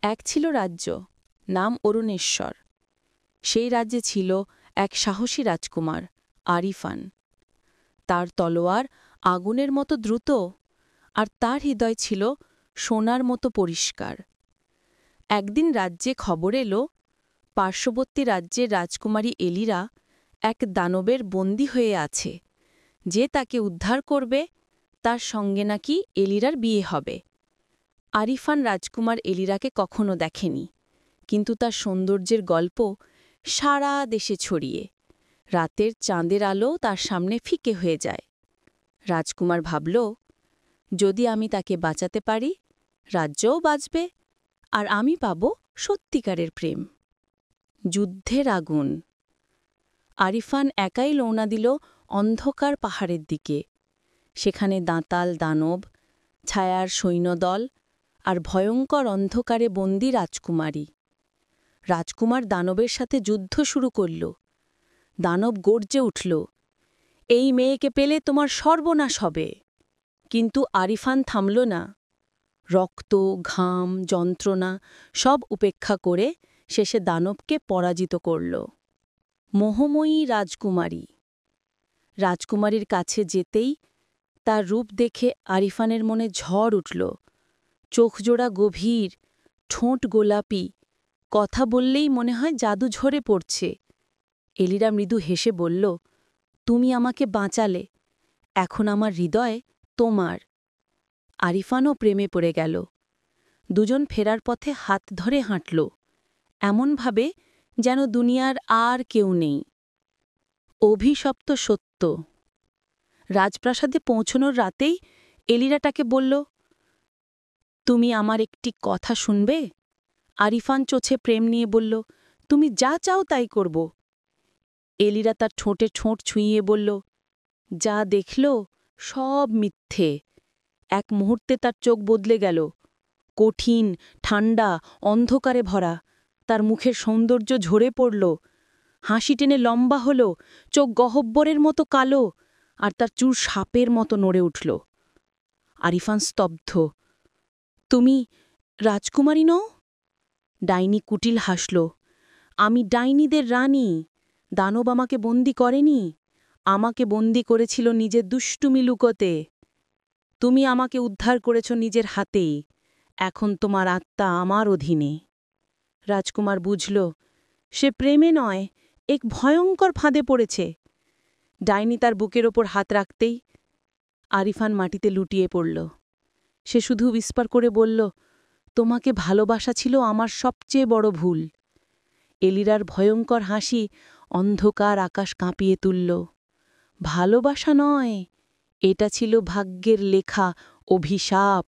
এক ছিল রাজ্য, নাম অরুণেশ্বর। সেই রাজ্যে ছিল এক সাহসী রাজকুমার, আরিফান। তার তলোয়ার আগুনের মতো দ্রুত, আর তার হৃদয় ছিল সোনার মতো পরিষ্কার। একদিন রাজ্যে খবর এলো, পার্শ্ববর্তী রাজ্যের রাজকুমারী এলিরা এক দানবের বন্দী হয়ে আছে। যে তাকে উদ্ধার করবে, তার সঙ্গে নাকি এলিরার বিয়ে হবে। আরিফান রাজকুমার এলিরাকে কখনো দেখেনি, কিন্তু তার সৌন্দর্যের গল্প সারা দেশে ছড়িয়ে। রাতের চাঁদের আলো তার সামনে ফিকে হয়ে যায়। রাজকুমার ভাবল, যদি আমি তাকে বাঁচাতে পারি, রাজ্যও বাঁচবে, আর আমি পাব সত্যিকারের প্রেম। যুদ্ধের আগুন। আরিফান একাই রওনা দিল অন্ধকার পাহাড়ের দিকে। সেখানে দাঁতাল দানব, ছায়ার সৈন্যদল, আর ভয়ঙ্কর অন্ধকারে বন্দী রাজকুমারী। রাজকুমার দানবের সাথে যুদ্ধ শুরু করল। দানব গর্জে উঠল, এই মেয়েকে পেলে তোমার সর্বনাশ হবে। কিন্তু আরিফান থামল না। রক্ত, ঘাম, যন্ত্রণা সব উপেক্ষা করে শেষে দানবকে পরাজিত করল। মোহময়ী রাজকুমারী। রাজকুমারীর কাছে যেতেই তার রূপ দেখে আরিফানের মনে ঝড় উঠল। চোখজোড়া গভীর, ঠোঁট গোলাপি, কথা বললেই মনে হয় জাদু ঝরে পড়ছে। এলিরা মৃদু হেসে বলল, তুমি আমাকে বাঁচালে, এখন আমার হৃদয় তোমার। আরিফানও প্রেমে পড়ে গেল। দুজন ফেরার পথে হাত ধরে হাঁটল, এমনভাবে যেন দুনিয়ার আর কেউ নেই। অভিশপ্ত সত্য। রাজপ্রাসাদে পৌঁছনোর রাতেই এলিরা তাকে বলল, তুমি আমার একটি কথা শুনবে? আরিফান চোছে প্রেম নিয়ে বলল, তুমি যা চাও তাই করব। এলিরা তার ঠোঁটে ঠোঁট ছুঁইয়ে বলল, যা দেখল সব মিথ্যে। এক মুহূর্তে তার চোখ বদলে গেল, কঠিন, ঠান্ডা, অন্ধকারে ভরা। তার মুখের সৌন্দর্য ঝরে পড়ল, হাসি টেনে লম্বা হল, চোখ গহব্বরের মতো কালো, আর তার চুল সাপের মতো নড়ে উঠল। আরিফান স্তব্ধ। তুমি রাজকুমারী নও? ডাইনি কুটিল হাসল, আমি ডাইনিদের রানী। দানব আমাকে বন্দি করেনি, আমাকে বন্দি করেছিল নিজের দুষ্টুমি লুকোতে। তুমি আমাকে উদ্ধার করেছ নিজের হাতেই, এখন তোমার আত্মা আমার অধীনে। রাজকুমার বুঝল, সে প্রেমে নয়, এক ভয়ঙ্কর ফাঁদে পড়েছে। ডাইনি তার বুকের ওপর হাত রাখতেই আরিফান মাটিতে লুটিয়ে পড়ল। সে শুধু বিস্পার করে বলল, তোমাকে ভালোবাসা ছিল আমার সবচেয়ে বড় ভুল। এলিরার ভয়ঙ্কর হাসি অন্ধকার আকাশ কাঁপিয়ে তুলল। ভালোবাসা নয়, এটা ছিল ভাগ্যের লেখা অভিশাপ।